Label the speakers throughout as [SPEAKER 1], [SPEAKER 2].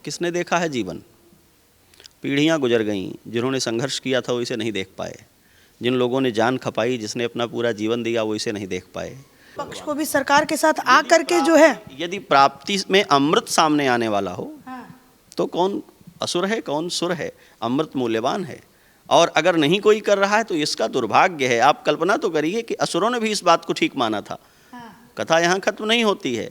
[SPEAKER 1] किसने देखा है जीवन? पीढ़ियाँ गुजर गईं, जिन्होंने संघर्ष किया था वो इसे नहीं देख पाए। जिन लोगों ने जान खपाई, जिसने अपना पूरा जीवन दिया, वो इसे नहीं देख पाए।
[SPEAKER 2] पक्ष को भी सरकार के साथ आ करके जो है,
[SPEAKER 1] यदि प्राप्ति में अमृत सामने आने वाला हो
[SPEAKER 2] हाँ,
[SPEAKER 1] तो कौन असुर है, कौन सुर है? अमृत मूल्यवान है। और अगर नहीं कोई कर रहा है तो इसका दुर्भाग्य है। आप कल्पना तो करिए कि असुरों ने भी इस बात को ठीक माना था। कथा यहाँ खत्म नहीं होती है।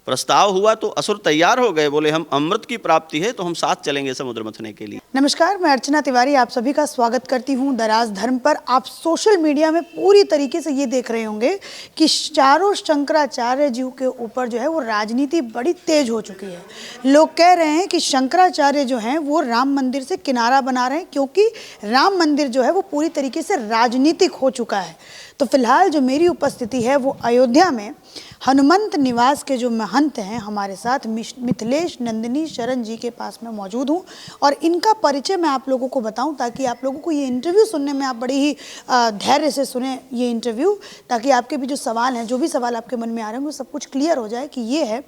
[SPEAKER 1] प्रस्ताव हुआ तो असुर तैयार हो गए, बोले हम अमृत की प्राप्ति है तो हम साथ चलेंगे समुद्र मंथन के लिए।
[SPEAKER 2] नमस्कार, मैं अर्चना तिवारी आप सभी का स्वागत करती हूं दराज धर्म पर। आप सोशल मीडिया में पूरी तरीके से ये देख रहे होंगे कि चारों शंकराचार्य जी के ऊपर जो है वो राजनीति बड़ी तेज हो चुकी है। लोग कह रहे हैं कि शंकराचार्य जो हैं वो राम मंदिर से किनारा बना रहे हैं, क्योंकि राम मंदिर जो है वो पूरी तरीके से राजनीतिक हो चुका है। तो फिलहाल जो मेरी उपस्थिति है वो अयोध्या में हनुमंत निवास के जो महंत हैं हमारे साथ मिथिलेश नंदिनी शरण जी के पास में मौजूद हूँ, और इनका परिचय मैं आप लोगों को बताऊं ताकि आप लोगों को ये इंटरव्यू सुनने में आप बड़ी ही धैर्य से सुने ये इंटरव्यू, ताकि आपके भी जो सवाल हैं, जो भी सवाल आपके मन में आ रहे हैं वो सब कुछ क्लियर हो जाए। कि ये है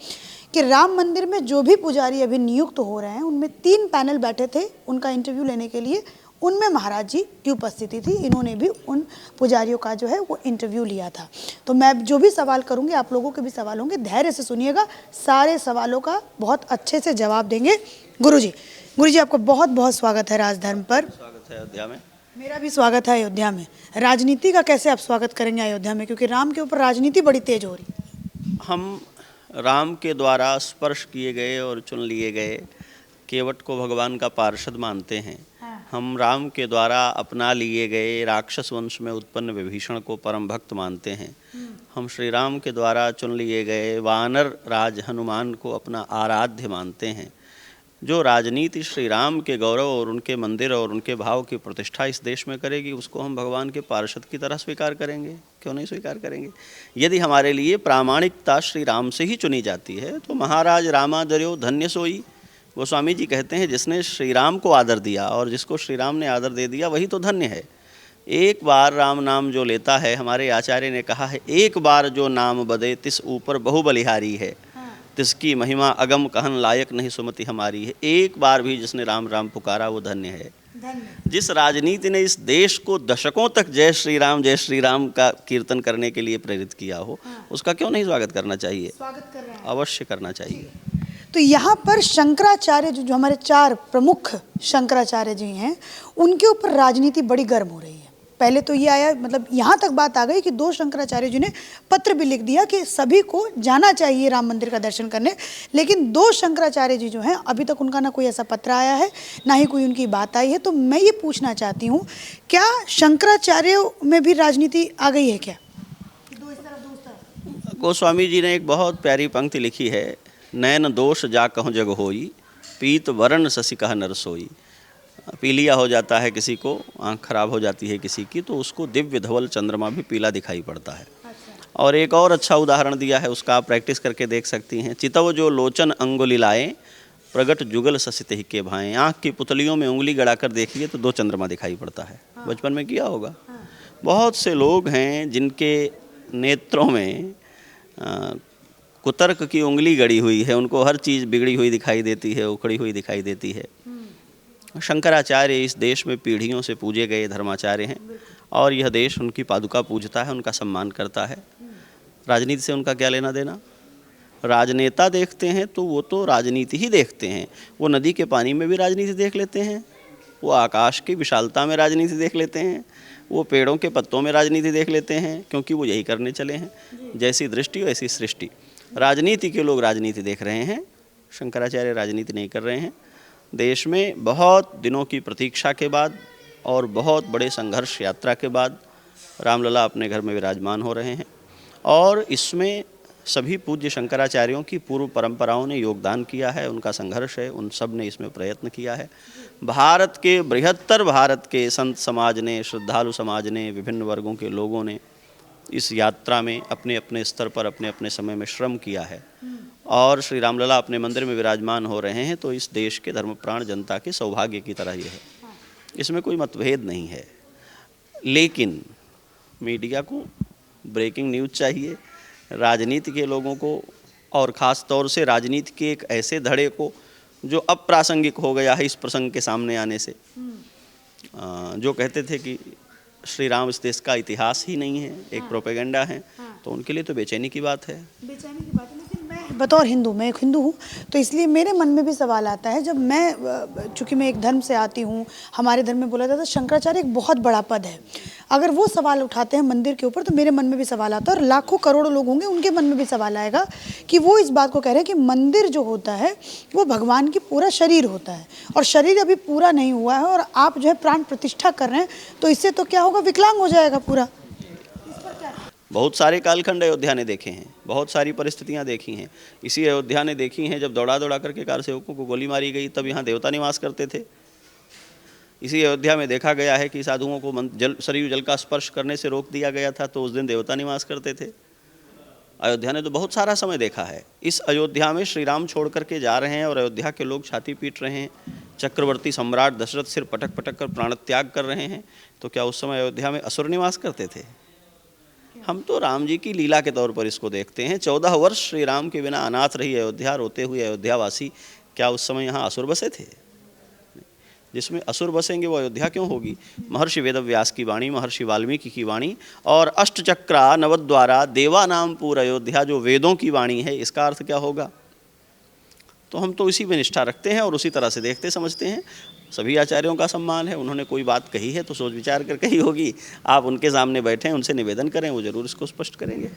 [SPEAKER 2] कि राम मंदिर में जो भी पुजारी अभी नियुक्त हो रहे हैं उनमें 3 पैनल बैठे थे उनका इंटरव्यू लेने के लिए, उनमें महाराज जी की उपस्थिति थी। इन्होंने भी उन पुजारियों का जो है वो इंटरव्यू लिया था। तो मैं जो भी सवाल करूंगी आप लोगों के भी सवाल होंगे, धैर्य से सुनिएगा, सारे सवालों का बहुत अच्छे से जवाब देंगे। गुरुजी आपका बहुत बहुत स्वागत है राजधर्म पर।
[SPEAKER 1] स्वागत है अयोध्या में।
[SPEAKER 2] मेरा भी स्वागत है अयोध्या में। राजनीति का कैसे आप स्वागत करेंगे अयोध्या में, क्योंकि राम के ऊपर राजनीति बड़ी तेज हो रही है।
[SPEAKER 1] हम राम के द्वारा स्पर्श किए गए और चुन लिए गए केवट को भगवान का पार्षद मानते हैं। हम राम के द्वारा अपना लिए गए राक्षस वंश में उत्पन्न विभीषण को परम भक्त मानते हैं। हम श्री राम के द्वारा चुन लिए गए वानर राज हनुमान को अपना आराध्य मानते हैं। जो राजनीति श्री राम के गौरव और उनके मंदिर और उनके भाव की प्रतिष्ठा इस देश में करेगी, उसको हम भगवान के पार्षद की तरह स्वीकार करेंगे। क्यों नहीं स्वीकार करेंगे? यदि हमारे लिए प्रामाणिकता श्री राम से ही चुनी जाती है तो महाराज रामादर्यो धन्य सोई। गोस्वामी जी कहते हैं जिसने श्री राम को आदर दिया और जिसको श्री राम ने आदर दे दिया वही तो धन्य है। एक बार राम नाम जो लेता है, हमारे आचार्य ने कहा है, एक बार जो नाम बदे तिस ऊपर बहु बलिहारी है, तिसकी महिमा अगम कहन लायक नहीं सुमति हमारी है। एक बार भी जिसने राम राम पुकारा वो धन्य है। जिस राजनीति ने इस देश को दशकों तक जय श्री राम का कीर्तन करने के लिए प्रेरित किया हो, उसका क्यों नहीं स्वागत करना चाहिए? स्वागत कर रहे हैं। अवश्य करना चाहिए।
[SPEAKER 2] तो यहाँ पर शंकराचार्य जो हमारे 4 प्रमुख शंकराचार्य जी हैं उनके ऊपर राजनीति बड़ी गर्म हो रही है। पहले तो ये आया, मतलब यहाँ तक बात आ गई कि 2 शंकराचार्य जी ने पत्र भी लिख दिया कि सभी को जाना चाहिए राम मंदिर का दर्शन करने, लेकिन 2 शंकराचार्य जी जो हैं अभी तक उनका ना कोई ऐसा पत्र आया है, ना ही कोई उनकी बात आई है। तो मैं ये पूछना चाहती हूँ, क्या शंकराचार्यों में भी राजनीति आ गई है क्या?
[SPEAKER 1] गोस्वामी जी ने एक बहुत प्यारी पंक्ति लिखी है, नैन दोष जा कहूँ जग होई, पीत वरण शशि कह नर सोई। पीलिया हो जाता है किसी को, आँख खराब हो जाती है किसी की, तो उसको दिव्य धवल चंद्रमा भी पीला दिखाई पड़ता है। और एक और अच्छा उदाहरण दिया है, उसका आप प्रैक्टिस करके देख सकती हैं। चितव जो लोचन अंगुली लाए, प्रगट जुगल शशि तेहि के भाएं। आँख की पुतलियों में उंगली गड़ाकर देखिए तो 2 चंद्रमा दिखाई पड़ता है। बचपन में किया होगा। बहुत से लोग हैं जिनके नेत्रों में कुतर्क की उंगली गड़ी हुई है, उनको हर चीज़ बिगड़ी हुई दिखाई देती है, उखड़ी हुई दिखाई देती है। शंकराचार्य इस देश में पीढ़ियों से पूजे गए धर्माचार्य हैं और यह देश उनकी पादुका पूजता है, उनका सम्मान करता है। राजनीति से उनका क्या लेना देना? राजनेता देखते हैं तो वो तो राजनीति ही देखते हैं। वो नदी के पानी में भी राजनीति देख लेते हैं, वो आकाश की विशालता में राजनीति देख लेते हैं, वो पेड़ों के पत्तों में राजनीति देख लेते हैं, क्योंकि वो यही करने चले हैं। जैसी दृष्टि वैसी सृष्टि। राजनीति के लोग राजनीति देख रहे हैं, शंकराचार्य राजनीति नहीं कर रहे हैं। देश में बहुत दिनों की प्रतीक्षा के बाद और बहुत बड़े संघर्ष यात्रा के बाद रामलला अपने घर में विराजमान हो रहे हैं, और इसमें सभी पूज्य शंकराचार्यों की पूर्व परंपराओं ने योगदान किया है, उनका संघर्ष है, उन सब ने इसमें प्रयत्न किया है। भारत के बृहत्तर भारत के संत समाज ने, श्रद्धालु समाज ने, विभिन्न वर्गों के लोगों ने इस यात्रा में अपने अपने स्तर पर अपने अपने समय में श्रम किया है, और श्री रामलला अपने मंदिर में विराजमान हो रहे हैं। तो इस देश के धर्मप्राण जनता के सौभाग्य की तरह ये है, इसमें कोई मतभेद नहीं है। लेकिन मीडिया को ब्रेकिंग न्यूज़ चाहिए, राजनीति के लोगों को, और ख़ास तौर से राजनीति के एक ऐसे धड़े को जो अप्रासंगिक हो गया है इस प्रसंग के सामने आने से। जो कहते थे कि श्री राम इस देश का इतिहास ही नहीं है, एक प्रोपेगेंडा है, तो उनके लिए तो बेचैनी की बात है।
[SPEAKER 2] बेचैनी की बात है, लेकिन मैं बतौर हिंदू, मैं एक हिंदू हूँ, तो इसलिए मेरे मन में भी सवाल आता है। जब मैं चूँकि मैं एक धर्म से आती हूँ, हमारे धर्म में बोला जाता है शंकराचार्य एक बहुत बड़ा पद है। अगर वो सवाल उठाते हैं मंदिर के ऊपर, तो मेरे मन में भी सवाल आता है, और लाखों करोड़ों लोग होंगे उनके मन में भी सवाल आएगा कि वो इस बात को कह रहे हैं कि मंदिर जो होता है वो भगवान की पूरा शरीर होता है, और शरीर अभी पूरा नहीं हुआ है, और आप जो है प्राण प्रतिष्ठा कर रहे हैं, तो इससे तो क्या होगा, विकलांग हो जाएगा पूरा।
[SPEAKER 1] बहुत सारे कालखंड अयोध्या ने देखे हैं, बहुत सारी परिस्थितियां देखी हैं। इसी अयोध्या ने देखी हैं जब दौड़ा दौड़ा करके कार सेवकों को गोली मारी गई, तब यहाँ देवता निवास करते थे। इसी अयोध्या में देखा गया है कि साधुओं को सरयू जल का स्पर्श करने से रोक दिया गया था, तो उस दिन देवता निवास करते थे। अयोध्या ने तो बहुत सारा समय देखा है। इस अयोध्या में श्री राम छोड़ करके जा रहे हैं और अयोध्या के लोग छाती पीट रहे हैं, चक्रवर्ती सम्राट दशरथ सिर पटक पटक कर प्राण त्याग कर रहे हैं, तो क्या उस समय अयोध्या में असुर निवास करते थे? हम तो राम जी की लीला के तौर पर इसको देखते हैं। 14 वर्ष श्री राम के बिना अनाथ रही अयोध्या, रोते हुए अयोध्यावासी, क्या उस समय यहाँ असुर बसे थे? जिसमें असुर बसेंगे वो अयोध्या क्यों होगी? महर्षि वेदव्यास की वाणी, महर्षि वाल्मीकि की वाणी और अष्टचक्रा नवद्वारा देवानाम पूर अयोध्या, जो वेदों की वाणी है, इसका अर्थ क्या होगा? तो हम तो इसी में निष्ठा रखते हैं और उसी तरह से देखते समझते हैं। सभी आचार्यों का सम्मान है, उन्होंने कोई बात कही है तो सोच विचार कर कही होगी। आप उनके सामने बैठें, उनसे निवेदन करें, वो जरूर इसको स्पष्ट करेंगे।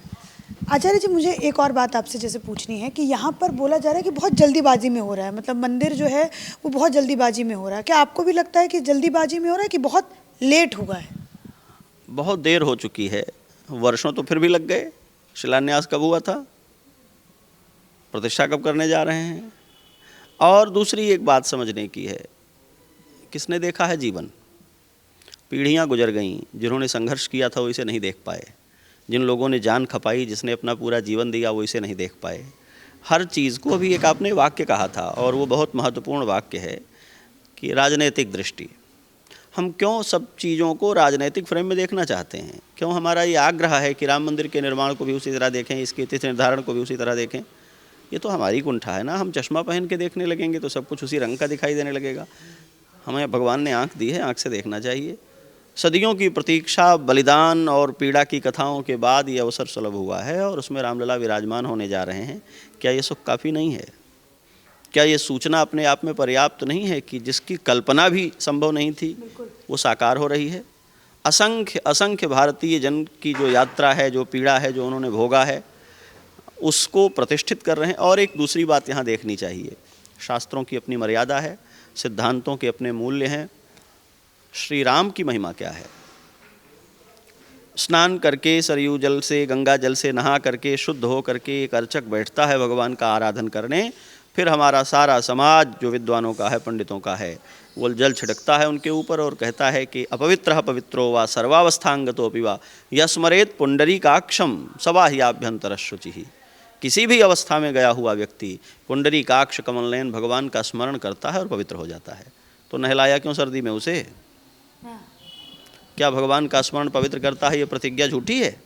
[SPEAKER 2] आचार्य जी, मुझे एक और बात आपसे जैसे पूछनी है कि यहाँ पर बोला जा रहा है कि बहुत जल्दीबाजी में हो रहा है, मतलब मंदिर जो है वो बहुत जल्दीबाजी में हो रहा है। क्या आपको भी लगता है कि जल्दीबाजी में हो रहा है कि बहुत लेट हुआ है?
[SPEAKER 1] बहुत देर हो चुकी है, वर्षों तो फिर भी लग गए। शिलान्यास कब हुआ था? प्रतिष्ठा कब करने जा रहे हैं? और दूसरी एक बात समझने की है, किसने देखा है जीवन? पीढ़ियाँ गुजर गईं, जिन्होंने संघर्ष किया था वो इसे नहीं देख पाए। जिन लोगों ने जान खपाई, जिसने अपना पूरा जीवन दिया, वो इसे नहीं देख पाए। हर चीज़ को, अभी एक आपने वाक्य कहा था और वो बहुत महत्वपूर्ण वाक्य है कि राजनैतिक दृष्टि। हम क्यों सब चीज़ों को राजनैतिक फ्रेम में देखना चाहते हैं? क्यों हमारा ये आग्रह है कि राम मंदिर के निर्माण को भी उसी तरह देखें, इसके तिथि निर्धारण को भी उसी तरह देखें? ये तो हमारी कुंठा है ना। हम चश्मा पहन के देखने लगेंगे तो सब कुछ उसी रंग का दिखाई देने लगेगा। हमें भगवान ने आँख दी है, आँख से देखना चाहिए। सदियों की प्रतीक्षा, बलिदान और पीड़ा की कथाओं के बाद ये अवसर सुलभ हुआ है और उसमें रामलला विराजमान होने जा रहे हैं। क्या ये सुख काफ़ी नहीं है? क्या ये सूचना अपने आप में पर्याप्त नहीं है कि जिसकी कल्पना भी संभव नहीं थी वो साकार हो रही है? असंख्य असंख्य भारतीय जन की जो यात्रा है, जो पीड़ा है, जो उन्होंने भोगा है, उसको प्रतिष्ठित कर रहे हैं। और एक दूसरी बात यहाँ देखनी चाहिए, शास्त्रों की अपनी मर्यादा है, सिद्धांतों के अपने मूल्य हैं। श्री राम की महिमा क्या है? स्नान करके सरयू जल से, गंगा जल से नहा करके, शुद्ध हो करके एक अर्चक बैठता है भगवान का आराधन करने, फिर हमारा सारा समाज जो विद्वानों का है, पंडितों का है, वो जल छिड़कता है उनके ऊपर और कहता है कि अपवित्रः पवित्रो वा सर्वावस्थांगतोऽपि वा यस्मरेत् पुंडरीकाक्षं सबाह्याभ्यंतरः शुचिः। किसी भी अवस्था में गया हुआ व्यक्ति पुंडरीकाक्ष कमलनयन भगवान का स्मरण करता है और पवित्र हो जाता है। तो नहलाया क्यों सर्दी में उसे? क्या भगवान का स्मरण पवित्र करता है? ये प्रतिज्ञा झूठी है।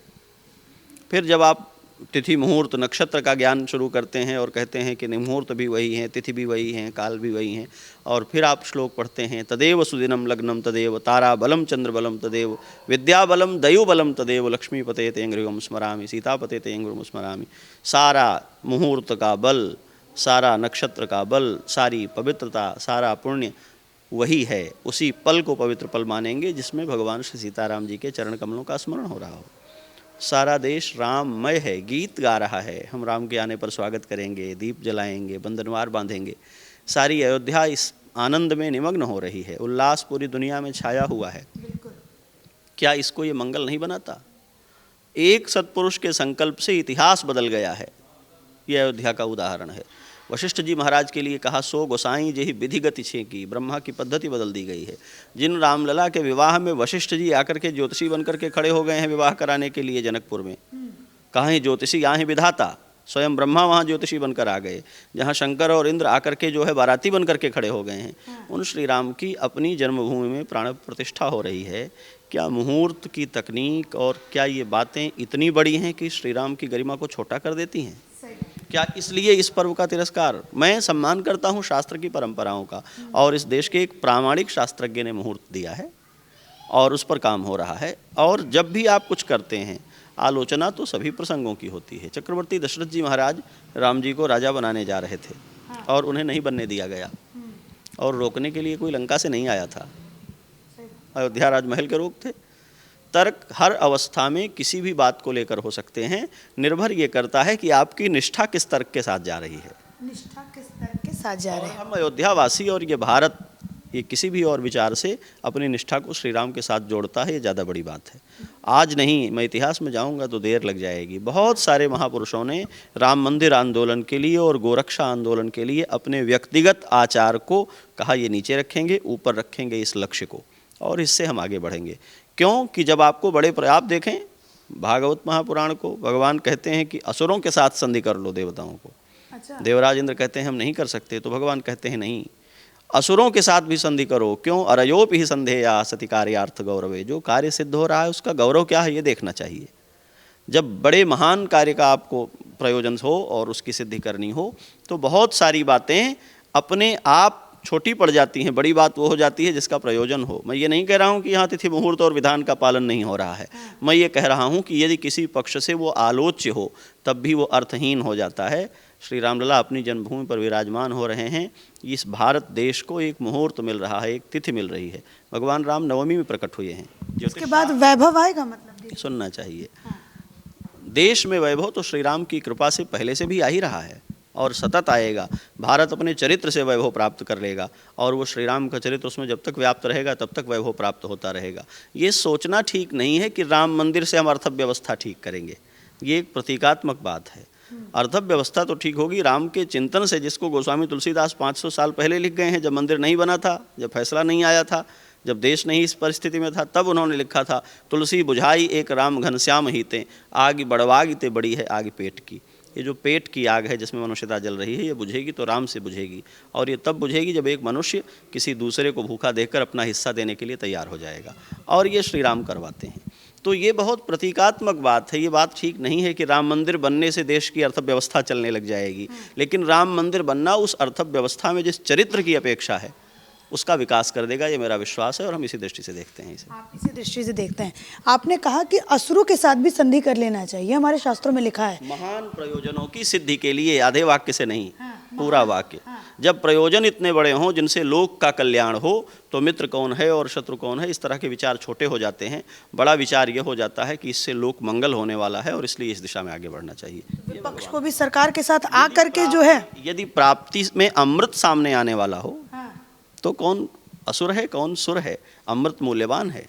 [SPEAKER 1] फिर जब आप तिथि मुहूर्त नक्षत्र का ज्ञान शुरू करते हैं और कहते हैं कि मुहूर्त भी वही हैं, तिथि भी वही हैं, काल भी वही हैं, और फिर आप श्लोक पढ़ते हैं तदेव सुदिनम लग्नम तदेव तारा बलम चंद्र बलम तदेव विद्या बलम दयु बलम तदेव लक्ष्मीपते तेंगृहम स्मरामि सीतापते तेंगृहम स्मरामि। सारा मुहूर्त का बल, सारा नक्षत्र का बल, सारी पवित्रता, सारा पुण्य वही है। उसी पल को पवित्र पल मानेंगे जिसमें भगवान श्री सीताराम जी के चरण कमलों का स्मरण हो रहा हो। सारा देश राममय है, गीत गा रहा है। हम राम के आने पर स्वागत करेंगे, दीप जलाएंगे, बंधनवार बांधेंगे। सारी अयोध्या इस आनंद में निमग्न हो रही है, उल्लास पूरी दुनिया में छाया हुआ है। क्या इसको ये मंगल नहीं बनाता? एक सत्पुरुष के संकल्प से इतिहास बदल गया है, यह अयोध्या का उदाहरण है। वशिष्ठ जी महाराज के लिए कहा सो गोसाई जेहि विधि गति छे की, ब्रह्मा की पद्धति बदल दी गई है। जिन रामलला के विवाह में वशिष्ठ जी आकर के ज्योतिषी बनकर के खड़े हो गए हैं विवाह कराने के लिए जनकपुर में, कहाँ ही ज्योतिषी, यहाँ ही विधाता, स्वयं ब्रह्मा वहाँ ज्योतिषी बनकर आ गए। जहाँ शंकर और इंद्र आकर के जो है बाराती बनकर के खड़े हो गए हैं, उन श्री राम की अपनी जन्मभूमि में प्राण प्रतिष्ठा हो रही है। क्या मुहूर्त की तकनीक और क्या ये बातें इतनी बड़ी हैं कि श्री राम की गरिमा को छोटा कर देती हैं? क्या इसलिए इस पर्व का तिरस्कार? मैं सम्मान करता हूँ शास्त्र की परंपराओं का, और इस देश के एक प्रामाणिक शास्त्रज्ञ ने मुहूर्त दिया है और उस पर काम हो रहा है। और जब भी आप कुछ करते हैं, आलोचना तो सभी प्रसंगों की होती है। चक्रवर्ती दशरथ जी महाराज राम जी को राजा बनाने जा रहे थे और उन्हें नहीं बनने दिया गया, और रोकने के लिए कोई लंका से नहीं आया था, अयोध्या राजमहल के लोग थे। तर्क हर अवस्था में किसी भी बात को लेकर हो सकते हैं, निर्भर ये करता है कि आपकी निष्ठा किस तर्क के साथ जा रही है।
[SPEAKER 2] निष्ठा किस तर्क के साथ जा रहे हैं।
[SPEAKER 1] हम अयोध्यावासी और ये भारत, ये किसी भी और विचार से अपनी निष्ठा को श्री राम के साथ जोड़ता है, ये ज़्यादा बड़ी बात है। आज नहीं, मैं इतिहास में जाऊंगा तो देर लग जाएगी। बहुत सारे महापुरुषों ने राम मंदिर आंदोलन के लिए और गोरक्षा आंदोलन के लिए अपने व्यक्तिगत आचार को कहा ये नीचे रखेंगे, ऊपर रखेंगे इस लक्ष्य को, और इससे हम आगे बढ़ेंगे। क्यों कि जब आपको बड़े आप देखें भागवत महापुराण को, भगवान कहते हैं कि असुरों के साथ संधि कर लो देवताओं को।
[SPEAKER 2] अच्छा।
[SPEAKER 1] देवराज इंद्र कहते हैं हम नहीं कर सकते, तो भगवान कहते हैं नहीं, असुरों के साथ भी संधि करो। क्यों? अरयोप ही संधेया सति कार्यार्थ गौरवे। जो कार्य सिद्ध हो रहा है उसका गौरव क्या है ये देखना चाहिए। जब बड़े महान कार्य का आपको प्रयोजन हो और उसकी सिद्धि करनी हो, तो बहुत सारी बातें अपने आप छोटी पड़ जाती हैं, बड़ी बात वो हो जाती है जिसका प्रयोजन हो। मैं ये नहीं कह रहा हूँ कि यहाँ तिथि मुहूर्त और विधान का पालन नहीं हो रहा है। मैं ये कह रहा हूँ कि यदि किसी पक्ष से वो आलोच्य हो तब भी वो अर्थहीन हो जाता है। श्री रामलला अपनी जन्मभूमि पर विराजमान हो रहे हैं, इस भारत देश को एक मुहूर्त मिल रहा है, एक तिथि मिल रही है। भगवान राम नवमी में प्रकट हुए हैं।
[SPEAKER 2] उसके बाद वैभव आएगा, मतलब
[SPEAKER 1] सुनना चाहिए। देश में वैभव तो श्री राम की कृपा से पहले से भी आ ही रहा है और सतत आएगा। भारत अपने चरित्र से वैभव प्राप्त कर लेगा, और वो श्री राम का चरित्र उसमें जब तक व्याप्त रहेगा तब तक वैभव प्राप्त होता रहेगा। ये सोचना ठीक नहीं है कि राम मंदिर से हम अर्थव्यवस्था ठीक करेंगे, ये एक प्रतीकात्मक बात है। अर्थव्यवस्था तो ठीक होगी राम के चिंतन से, जिसको गोस्वामी तुलसीदास 500 साल पहले लिख गए हैं। जब मंदिर नहीं बना था, जब फैसला नहीं आया था, जब देश नहीं इस परिस्थिति में था, तब उन्होंने लिखा था, तुलसी बुझाई एक राम घनश्याम हीते, आग बढ़वागी ते बड़ी है आग पेट की। ये जो पेट की आग है जिसमें मनुष्यता जल रही है, ये बुझेगी तो राम से बुझेगी, और ये तब बुझेगी जब एक मनुष्य किसी दूसरे को भूखा देखकर अपना हिस्सा देने के लिए तैयार हो जाएगा, और ये श्री राम करवाते हैं। तो ये बहुत प्रतीकात्मक बात है। ये बात ठीक नहीं है कि राम मंदिर बनने से देश की अर्थव्यवस्था चलने लग जाएगी, लेकिन राम मंदिर बनना उस अर्थव्यवस्था में जिस चरित्र की अपेक्षा है उसका विकास कर देगा, ये मेरा विश्वास है, और हम इसी दृष्टि से देखते हैं इसे।
[SPEAKER 2] आप इसी दृष्टि से देखते हैं। आपने कहा कि असुरों के साथ भी संधि कर लेना चाहिए, हमारे शास्त्रों में लिखा है।
[SPEAKER 1] महान प्रयोजनों की सिद्धि के लिए, आधे वाक्य से नहीं, पूरा वाक्य। जब प्रयोजन इतने बड़े हों जिनसे लोक का कल्याण हो, तो मित्र कौन है और शत्रु कौन है, इस तरह के विचार छोटे हो जाते हैं। बड़ा विचार यह हो जाता है कि इससे लोक मंगल होने वाला है और इसलिए इस दिशा में आगे बढ़ना चाहिए।
[SPEAKER 2] विपक्ष को भी सरकार के साथ आ करके जो है,
[SPEAKER 1] यदि प्राप्ति में अमृत सामने आने वाला हो तो कौन असुर है कौन सुर है, अमृत मूल्यवान है।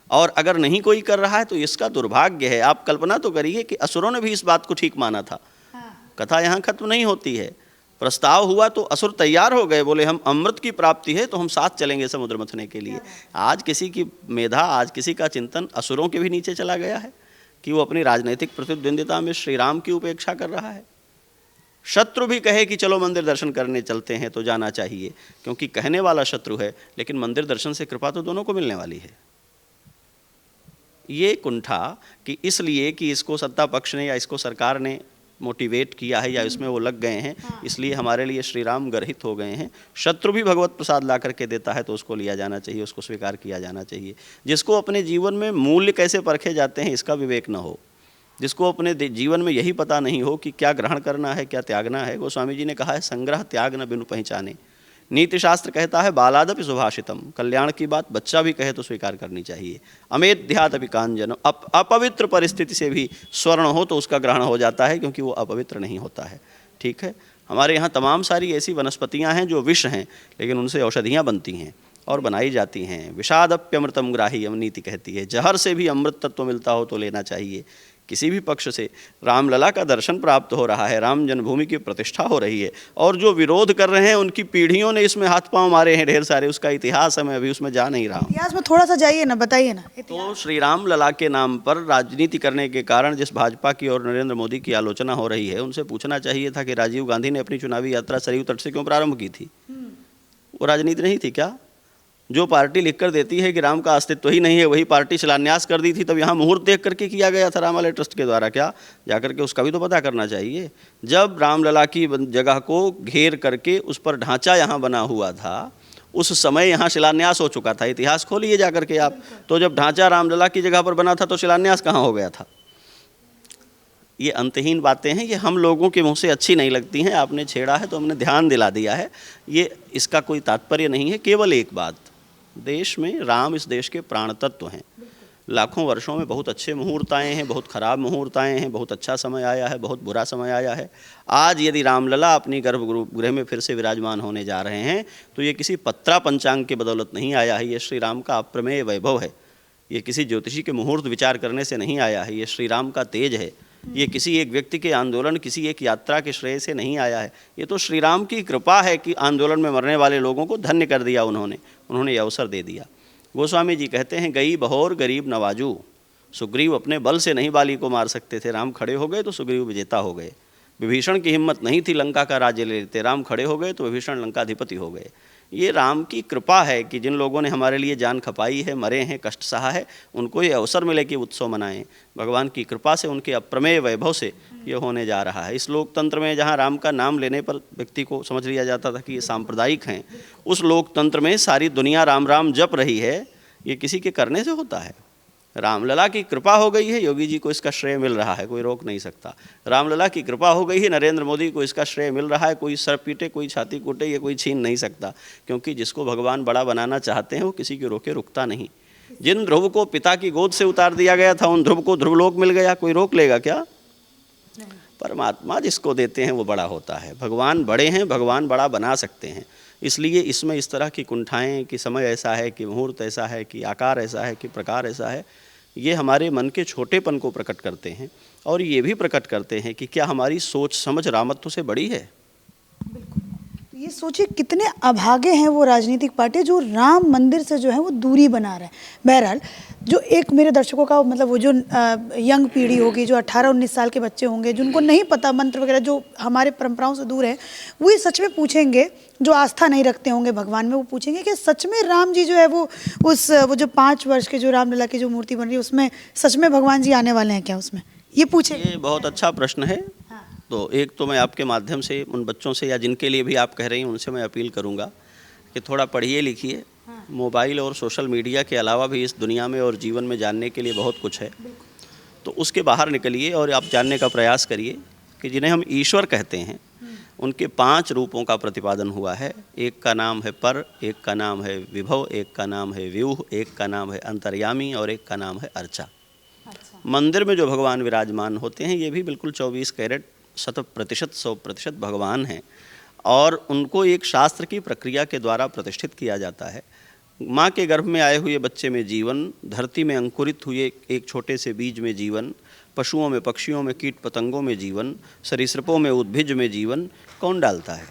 [SPEAKER 1] और अगर नहीं कोई कर रहा है तो इसका दुर्भाग्य है। आप कल्पना तो करिए कि असुरों ने भी इस बात को ठीक माना था। कथा यहाँ खत्म नहीं होती है। प्रस्ताव हुआ तो असुर तैयार हो गए, बोले हम अमृत की प्राप्ति है तो हम साथ चलेंगे समुद्र मंथन के लिए। आज किसी की मेधा, आज किसी का चिंतन असुरों के भी नीचे चला गया है कि वो अपनी राजनीतिक प्रतिद्वंदिता में श्री राम की उपेक्षा कर रहा है। शत्रु भी कहे कि चलो मंदिर दर्शन करने चलते हैं तो जाना चाहिए, क्योंकि कहने वाला शत्रु है, लेकिन मंदिर दर्शन से कृपा तो दोनों को मिलने वाली है। ये कुंठा कि इसलिए कि इसको सत्ता पक्ष ने या इसको सरकार ने मोटिवेट किया है या इसमें वो लग गए हैं, इसलिए हमारे लिए श्री राम गर्हित हो गए हैं। शत्रु भी भगवत प्रसाद ला करके देता है तो उसको लिया जाना चाहिए, उसको स्वीकार किया जाना चाहिए। जिसको अपने जीवन में मूल्य कैसे परखे जाते हैं इसका विवेक न हो, जिसको अपने जीवन में यही पता नहीं हो कि क्या ग्रहण करना है क्या त्यागना है। गोस्वामी जी ने कहा है, संग्रह त्याग न बिनु पहचाने। नीति शास्त्र कहता है, बालादपि सुभाषितम, कल्याण की बात बच्चा भी कहे तो स्वीकार करनी चाहिए। अमेध्यादपि कांजन, अपवित्र परिस्थिति से भी स्वर्ण हो तो उसका ग्रहण हो जाता है, क्योंकि वो अपवित्र नहीं होता है। ठीक है, हमारे यहाँ तमाम सारी ऐसी वनस्पतियाँ हैं जो विष हैं, लेकिन उनसे औषधियाँ बनती हैं और बनाई जाती हैं। विषादप्यमृतम ग्राह्यम, नीति कहती है जहर से भी अमृत तत्व मिलता हो तो लेना चाहिए। किसी भी पक्ष से रामलला का दर्शन प्राप्त हो रहा है, राम जन्मभूमि की प्रतिष्ठा हो रही है, और जो विरोध कर रहे हैं उनकी पीढ़ियों ने इसमें हाथ पांव मारे हैं ढेर सारे, उसका इतिहास है, मैं अभी उसमें जा नहीं रहा हूँ।
[SPEAKER 2] इतिहास में थोड़ा सा जाइए ना, बताइए ना।
[SPEAKER 1] तो श्री रामलला के नाम पर राजनीति करने के कारण जिस भाजपा की और नरेंद्र मोदी की आलोचना हो रही है, उनसे पूछना चाहिए था कि राजीव गांधी ने अपनी चुनावी यात्रा सरयू तट से क्यों प्रारंभ की थी? वो राजनीति नहीं थी क्या? जो पार्टी लिख कर देती है कि राम का अस्तित्व ही नहीं है, वही पार्टी शिलान्यास कर दी थी, तब यहाँ मुहूर्त देख करके किया गया था रामालय ट्रस्ट के द्वारा क्या? जाकर के उसका भी तो पता करना चाहिए। जब रामलला की जगह को घेर करके उस पर ढांचा यहाँ बना हुआ था, उस समय यहाँ शिलान्यास हो चुका था। इतिहास खोलिए जाकर के आप, तो जब ढांचा रामलला की जगह पर बना था तो शिलान्यास कहाँ हो गया था? ये अंतहीन बातें हैं, ये हम लोगों के मुंह से अच्छी नहीं लगती हैं। आपने छेड़ा है तो हमने ध्यान दिला दिया है। ये इसका कोई तात्पर्य नहीं है। केवल एक बात, देश में राम इस देश के प्राण तत्व हैं। लाखों वर्षों में बहुत अच्छे मुहूर्त आए हैं, बहुत खराब मुहूर्त आए हैं, बहुत अच्छा समय आया है, बहुत बुरा समय आया है। आज यदि रामलला अपनी गर्भगृह में फिर से विराजमान होने जा रहे हैं तो ये किसी पत्रा पंचांग की बदौलत नहीं आया है। ये श्री राम का अप्रमेय वैभव है। ये किसी ज्योतिषी के मुहूर्त विचार करने से नहीं आया है। ये श्री राम का तेज है। ये किसी एक व्यक्ति के आंदोलन, किसी एक यात्रा के श्रेय से नहीं आया है। ये तो श्री राम की कृपा है कि आंदोलन में मरने वाले लोगों को धन्य कर दिया उन्होंने ये अवसर दे दिया। गोस्वामी जी कहते हैं, गई बहोर गरीब नवाजू। सुग्रीव अपने बल से नहीं बाली को मार सकते थे, राम खड़े हो गए तो सुग्रीव विजेता हो गए। विभीषण की हिम्मत नहीं थी लंका का राज्य ले लेते, राम खड़े हो गए तो विभीषण लंकाधिपति हो गए। ये राम की कृपा है कि जिन लोगों ने हमारे लिए जान खपाई है, मरे हैं, कष्ट सहा है, उनको ये अवसर मिले कि उत्सव मनाएं। भगवान की कृपा से, उनके अप्रमेय वैभव से ये होने जा रहा है। इस लोकतंत्र में जहाँ राम का नाम लेने पर व्यक्ति को समझ लिया जाता था कि ये सांप्रदायिक हैं, उस लोकतंत्र में सारी दुनिया राम राम जप रही है। ये किसी के करने से होता है। रामलला की कृपा हो गई है, योगी जी को इसका श्रेय मिल रहा है, कोई रोक नहीं सकता। रामलला की कृपा हो गई है, नरेंद्र मोदी को इसका श्रेय मिल रहा है। कोई सर पीटे, कोई छाती कूटे, ये कोई छीन नहीं सकता, क्योंकि जिसको भगवान बड़ा बनाना चाहते हैं वो किसी के रोके रुकता नहीं। जिन ध्रुव को पिता की गोद से उतार दिया गया था, उन ध्रुव को ध्रुवलोक मिल गया, कोई रोक लेगा क्या? परमात्मा जिसको देते हैं वो बड़ा होता है। भगवान बड़े हैं, भगवान बड़ा बना सकते हैं। इसलिए इसमें इस तरह की कुंठाएं कि समय ऐसा है, कि मुहूर्त ऐसा है, कि आकार ऐसा है, कि प्रकार ऐसा है, ये हमारे मन के छोटेपन को प्रकट करते हैं। और ये भी प्रकट करते हैं कि क्या हमारी सोच समझ रामत्व से बड़ी है?
[SPEAKER 2] तो ये सोचिए कितने अभागे हैं वो राजनीतिक पार्टी जो राम मंदिर से जो है वो दूरी बना रहे हैं। बहरहाल, जो एक मेरे दर्शकों का मतलब वो जो यंग पीढ़ी होगी, जो 18-19 साल के बच्चे होंगे, जिनको नहीं पता मंत्र वगैरह, जो हमारे परंपराओं से दूर है, वो ये सच में पूछेंगे, जो आस्था नहीं रखते होंगे भगवान में, वो पूछेंगे कि सच में राम जी जो है वो जो 5 वर्ष के जो रामलला की जो मूर्ति बन रही है उसमें सच में भगवान जी आने वाले हैं क्या उसमें? ये पूछेंगे।
[SPEAKER 1] ये बहुत अच्छा प्रश्न है। तो एक तो मैं आपके माध्यम से उन बच्चों से, या जिनके लिए भी आप कह रही हैं, उनसे मैं अपील करूंगा कि थोड़ा पढ़िए लिखिए। मोबाइल और सोशल मीडिया के अलावा भी इस दुनिया में और जीवन में जानने के लिए बहुत कुछ है। तो उसके बाहर निकलिए और आप जानने का प्रयास करिए कि जिन्हें हम ईश्वर कहते हैं, उनके 5 रूपों का प्रतिपादन हुआ है। एक का नाम है पर, एक का नाम है विभव, एक का नाम है व्यूह, एक का नाम है अंतर्यामी और एक का नाम है अर्चा। मंदिर में जो भगवान विराजमान होते हैं, ये भी बिल्कुल 24 कैरेट 100% भगवान हैं। और उनको एक शास्त्र की प्रक्रिया के द्वारा प्रतिष्ठित किया जाता है। माँ के गर्भ में आए हुए बच्चे में जीवन, धरती में अंकुरित हुए एक छोटे से बीज में जीवन, पशुओं में, पक्षियों में, कीट पतंगों में जीवन, सरीसृपों में, उद्भिज में जीवन कौन डालता है?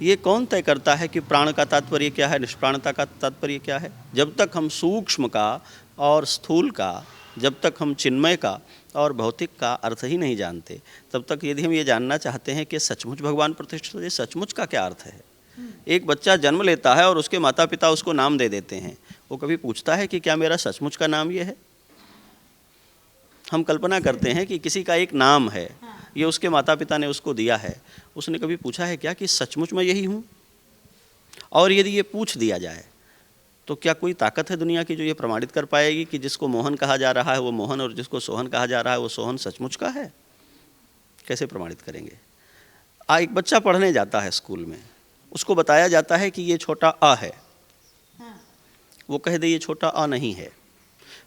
[SPEAKER 1] ये कौन तय करता है कि प्राण का तात्पर्य क्या है, निष्प्राणता का तात्पर्य क्या है? जब तक हम सूक्ष्म का और स्थूल का, जब तक हम चिन्मय का और भौतिक का अर्थ ही नहीं जानते, तब तक यदि हम ये जानना चाहते हैं कि सचमुच भगवान प्रतिष्ठित है, सचमुच का क्या अर्थ है? एक बच्चा जन्म लेता है और उसके माता पिता उसको नाम दे देते हैं। वो कभी पूछता है कि क्या मेरा सचमुच का नाम ये है? हम कल्पना करते हैं कि किसी का एक नाम है, ये उसके माता पिता ने उसको दिया है। उसने कभी पूछा है क्या कि सचमुच मैं यही हूँ? और यदि ये पूछ दिया जाए तो क्या कोई ताकत है दुनिया की जो ये प्रमाणित कर पाएगी कि जिसको मोहन कहा जा रहा है वो मोहन, और जिसको सोहन कहा जा रहा है वो सोहन सचमुच का है? कैसे प्रमाणित करेंगे? एक बच्चा पढ़ने जाता है स्कूल में, उसको बताया जाता है कि ये छोटा अ है, वो कह दे ये छोटा अ नहीं है।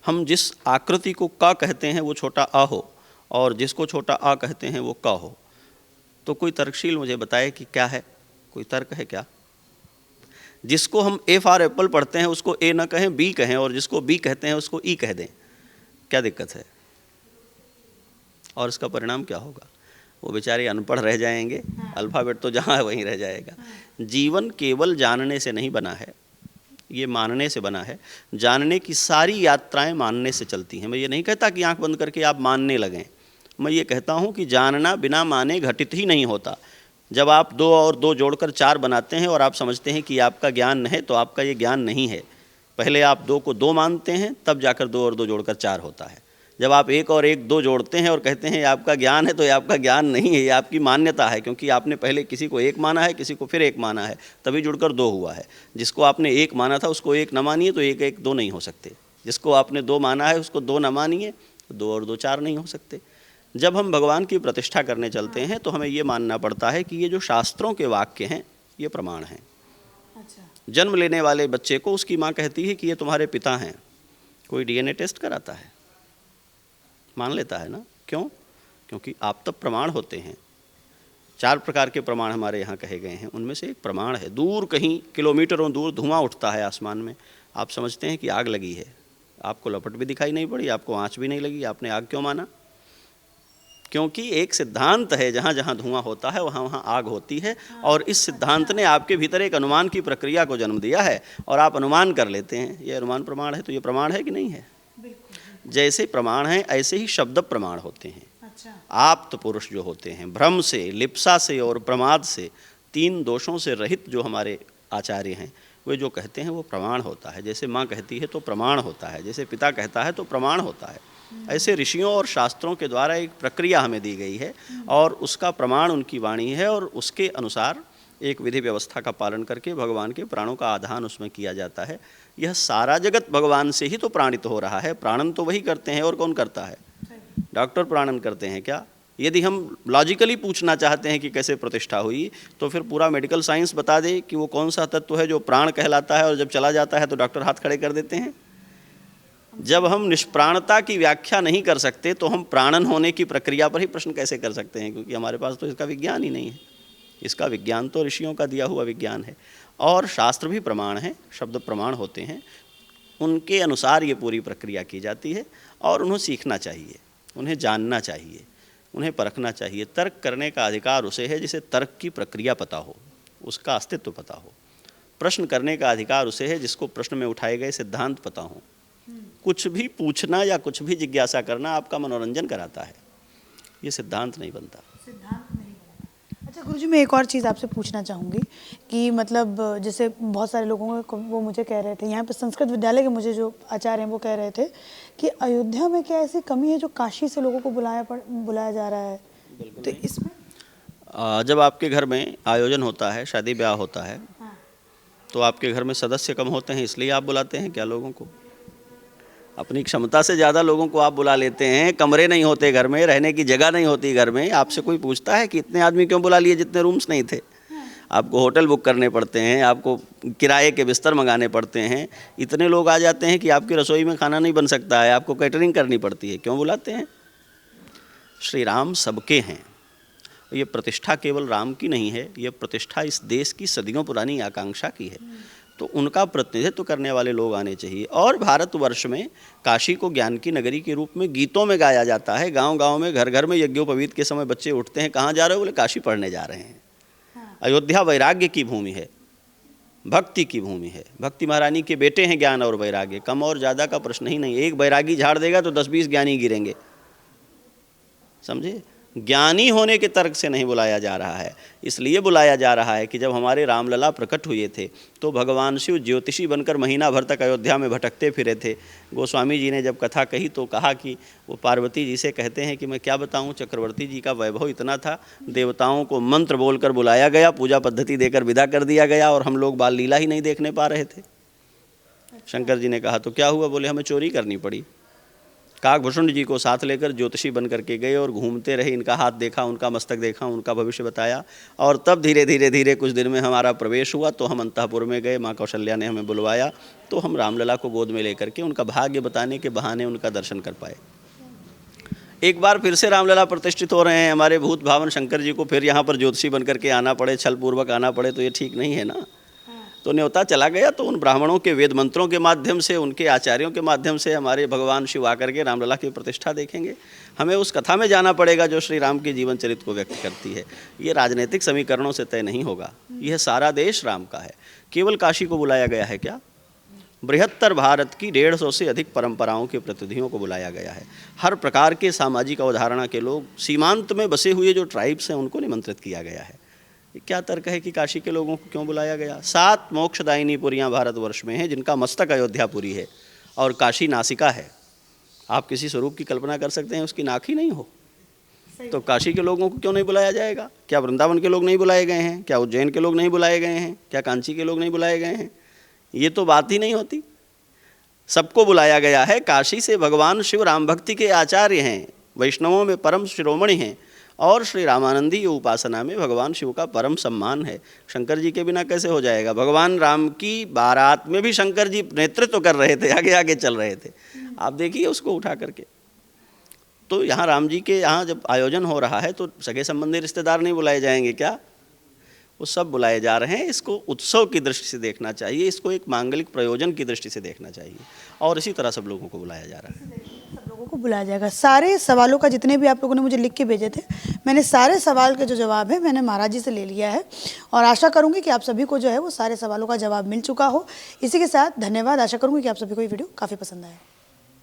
[SPEAKER 1] हम जिस आकृति को क कहते हैं वो छोटा अ हो, और जिसको छोटा अ कहते हैं वो क हो। तो कोई तर्कशील मुझे बताए कि क्या है? कोई तर्क है क्या? जिसको हम ए फॉर एप्पल पढ़ते हैं उसको ए ना कहें, बी कहें, और जिसको बी कहते हैं उसको ई कह दें, क्या दिक्कत है? और इसका परिणाम क्या होगा? वो बेचारे अनपढ़ रह जाएंगे। अल्फ़ाबेट तो जहाँ है वहीं रह जाएगा। जीवन केवल जानने से नहीं बना है, ये मानने से बना है। जानने की सारी यात्राएं मानने से चलती हैं। मैं ये नहीं कहता कि आंख बंद करके आप मानने लगें, मैं ये कहता हूँ कि जानना बिना माने घटित ही नहीं होता। जब आप 2 और 2 जोड़कर 4 बनाते हैं और आप समझते हैं कि आपका ज्ञान है, तो आपका ये ज्ञान नहीं है। पहले आप 2 को 2 मानते हैं, तब जाकर 2 और 2 जोड़कर 4 होता है। जब आप 1 और 1 2 जोड़ते हैं और कहते हैं ये आपका ज्ञान है, तो ये आपका ज्ञान नहीं है, ये आपकी मान्यता है, क्योंकि आपने पहले किसी को 1 माना है, किसी को फिर 1 माना है, तभी जुड़कर 2 हुआ है। जिसको आपने 1 माना था उसको 1 न मानिए, तो 1 1 2 नहीं हो सकते। जिसको आपने 2 माना है उसको 2 न मानिए, तो 2 और 2 4 नहीं हो सकते। जब हम भगवान की प्रतिष्ठा करने चलते हैं तो हमें ये मानना पड़ता है कि ये जो शास्त्रों के वाक्य हैं ये प्रमाण हैं।
[SPEAKER 2] अच्छा।
[SPEAKER 1] जन्म लेने वाले बच्चे को उसकी माँ कहती है कि ये तुम्हारे पिता हैं, कोई डीएनए टेस्ट कराता है? मान लेता है ना। क्यों? क्योंकि आप तब प्रमाण होते हैं। 4 प्रकार के प्रमाण हमारे यहाँ कहे गए हैं, उनमें से एक प्रमाण है। दूर कहीं किलोमीटरों दूर धुआं उठता है आसमान में, आप समझते हैं कि आग लगी है, आपको लपट भी दिखाई नहीं पड़ी, आपको आँच भी नहीं लगी, आपने आग क्यों माना? क्योंकि एक सिद्धांत है, जहाँ जहाँ धुआं होता है वहाँ वहाँ आग होती है, और इस सिद्धांत ने आपके भीतर एक अनुमान की प्रक्रिया को जन्म दिया है, और आप अनुमान कर लेते हैं। ये अनुमान प्रमाण है, तो ये प्रमाण है कि नहीं है? जैसे प्रमाण है ऐसे ही शब्द प्रमाण होते हैं।
[SPEAKER 2] अच्छा।
[SPEAKER 1] आप्त पुरुष जो होते हैं, भ्रम से, लिप्सा से और प्रमाद से, 3 दोषों से रहित जो हमारे आचार्य हैं, वे जो कहते हैं वो प्रमाण होता है। जैसे माँ कहती है तो प्रमाण होता है, जैसे पिता कहता है तो प्रमाण होता है। ऐसे ऋषियों और शास्त्रों के द्वारा एक प्रक्रिया हमें दी गई है, और उसका प्रमाण उनकी वाणी है, और उसके अनुसार एक विधि व्यवस्था का पालन करके भगवान के प्राणों का आधान उसमें किया जाता है। यह सारा जगत भगवान से ही तो प्राणित हो रहा है। प्राणन तो वही करते हैं, और कौन करता है? डॉक्टर प्राणन करते हैं क्या? यदि हम लॉजिकली पूछना चाहते हैं कि कैसे प्रतिष्ठा हुई, तो फिर पूरा मेडिकल साइंस बता दे कि वो कौन सा तत्व है जो प्राण कहलाता है, और जब चला जाता है तो डॉक्टर हाथ खड़े कर देते हैं। जब हम निष्प्राणता की व्याख्या नहीं कर सकते तो हम प्राणन होने की प्रक्रिया पर ही प्रश्न कैसे कर सकते हैं? क्योंकि हमारे पास तो इसका विज्ञान ही नहीं है। इसका विज्ञान तो ऋषियों का दिया हुआ विज्ञान है, और शास्त्र भी प्रमाण हैं, शब्द प्रमाण होते हैं। उनके अनुसार ये पूरी प्रक्रिया की जाती है, और उन्हें सीखना चाहिए, उन्हें जानना चाहिए, उन्हें परखना चाहिए। तर्क करने का अधिकार उसे है जिसे तर्क की प्रक्रिया पता हो, उसका अस्तित्व पता हो। प्रश्न करने का अधिकार उसे है जिसको प्रश्न में उठाए गए सिद्धांत पता हो। कुछ भी पूछना या कुछ भी जिज्ञासा करना आपका मनोरंजन कराता है, ये सिद्धांत नहीं बनता।
[SPEAKER 2] सिद्धांत नहीं बना। अच्छा गुरुजी, मैं एक और चीज़ आपसे पूछना चाहूँगी कि मतलब जैसे बहुत सारे लोगों को वो मुझे कह रहे थे, यहाँ पे संस्कृत विद्यालय के मुझे जो आचार्य हैं वो कह रहे थे कि अयोध्या में क्या ऐसी कमी है जो काशी से लोगों को बुलाया जा रहा है? तो इसमें
[SPEAKER 1] जब आपके घर में आयोजन होता है, शादी ब्याह होता है, तो आपके घर में सदस्य कम होते हैं, इसलिए आप बुलाते हैं क्या लोगों को? अपनी क्षमता से ज़्यादा लोगों को आप बुला लेते हैं। कमरे नहीं होते घर में, रहने की जगह नहीं होती घर में। आपसे कोई पूछता है कि इतने आदमी क्यों बुला लिए जितने रूम्स नहीं थे? आपको होटल बुक करने पड़ते हैं, आपको किराए के बिस्तर मंगाने पड़ते हैं। इतने लोग आ जाते हैं कि आपकी रसोई में खाना नहीं बन सकता है, आपको कैटरिंग करनी पड़ती है। क्यों बुलाते हैं? श्री राम सबके हैं। ये प्रतिष्ठा केवल राम की नहीं है, ये प्रतिष्ठा इस देश की सदियों पुरानी आकांक्षा की है। तो उनका प्रतिनिधित्व करने वाले लोग आने चाहिए। और भारतवर्ष में काशी को ज्ञान की नगरी के रूप में गीतों में गाया जाता है। गांव-गांव में, घर घर में यज्ञोपवीत के समय बच्चे उठते हैं, कहाँ जा रहे हो? बोले काशी पढ़ने जा रहे हैं। अयोध्या वैराग्य की भूमि है, भक्ति की भूमि है। भक्ति महारानी के बेटे हैं ज्ञान और वैराग्य, कम और ज़्यादा का प्रश्न ही नहीं। एक वैरागी झाड़ देगा तो 10-20 ज्ञानी गिरेंगे, समझे? ज्ञानी होने के तर्क से नहीं बुलाया जा रहा है, इसलिए बुलाया जा रहा है कि जब हमारे रामलला प्रकट हुए थे तो भगवान शिव ज्योतिषी बनकर महीना भर तक अयोध्या में भटकते फिरे थे। गोस्वामी जी ने जब कथा कही तो कहा कि वो पार्वती जी से कहते हैं कि मैं क्या बताऊं, चक्रवर्ती जी का वैभव इतना था, देवताओं को मंत्र बोलकर बुलाया गया, पूजा पद्धति देकर विदा कर दिया गया, और हम लोग बाल लीला ही नहीं देखने पा रहे थे। शंकर जी ने कहा तो क्या हुआ? बोले हमें चोरी करनी पड़ी। काकभूषण जी को साथ लेकर ज्योतिषी बन करके गए और घूमते रहे, इनका हाथ देखा, उनका मस्तक देखा, उनका भविष्य बताया, और तब धीरे धीरे कुछ दिन में हमारा प्रवेश हुआ। तो हम अंतःपुर में गए, माँ कौशल्या ने हमें बुलवाया, तो हम रामलला को गोद में लेकर के उनका भाग्य बताने के बहाने उनका दर्शन कर पाए। एक बार फिर से रामलला प्रतिष्ठित हो रहे हैं, हमारे भूत भावन शंकर जी को फिर यहाँ पर ज्योतिषी बन करके आना पड़े, छलपूर्वक आना पड़े, तो ये ठीक नहीं है ना। तो न्योता चला गया। तो उन ब्राह्मणों के वेद मंत्रों के माध्यम से, उनके आचार्यों के माध्यम से हमारे भगवान शिव आकर के रामलला की प्रतिष्ठा देखेंगे। हमें उस कथा में जाना पड़ेगा जो श्री राम के जीवन चरित्र को व्यक्त करती है। ये राजनीतिक समीकरणों से तय नहीं होगा। यह सारा देश राम का है। केवल काशी को बुलाया गया है क्या? बृहत्तर भारत की 150 से अधिक परंपराओं के प्रतिनिधियों को बुलाया गया है। हर प्रकार के सामाजिक अवधारणा के लोग, सीमांत में बसे हुए जो ट्राइब्स हैं, उनको निमंत्रित किया गया है। ये क्या तर्क है कि काशी के लोगों को क्यों बुलाया गया? 7 मोक्षदायिनी पुरियाँ भारतवर्ष में हैं, जिनका मस्तक अयोध्यापुरी है और काशी नासिका है। आप किसी स्वरूप की कल्पना कर सकते हैं उसकी नाक ही नहीं हो, तो काशी के लोगों को क्यों नहीं बुलाया जाएगा? क्या वृंदावन के लोग नहीं बुलाए गए हैं? क्या उज्जैन के लोग नहीं बुलाए गए हैं? क्या कांची के लोग नहीं बुलाए गए हैं? ये तो बात ही नहीं होती। सबको बुलाया गया है। काशी से भगवान शिव राम भक्ति के आचार्य हैं, वैष्णवों में परम शिरोमणि हैं, और श्री रामानंदी उपासना में भगवान शिव का परम सम्मान है। शंकर जी के बिना कैसे हो जाएगा? भगवान राम की बारात में भी शंकर जी नेतृत्व कर रहे थे, आगे आगे चल रहे थे। आप देखिए उसको उठा करके। तो यहाँ राम जी के यहाँ जब आयोजन हो रहा है तो सगे संबंधी रिश्तेदार नहीं बुलाए जाएंगे क्या? वो सब बुलाए जा रहे हैं। इसको उत्सव की दृष्टि से देखना चाहिए, इसको एक मांगलिक प्रयोजन की दृष्टि से देखना चाहिए, और इसी तरह सब लोगों को बुलाया जा रहा है।
[SPEAKER 2] सब लोगों को बुलाया जाएगा। सारे सवालों का जितने भी आप लोगों ने मुझे लिख के भेजे थे, मैंने सारे सवाल के जो जवाब है मैंने महाराज जी से ले लिया है, और आशा करूंगी कि आप सभी को जो है वो सारे सवालों का जवाब मिल चुका हो। इसी के साथ धन्यवाद। आशा करूंगी कि आप सभी को ये वीडियो काफ़ी पसंद आया।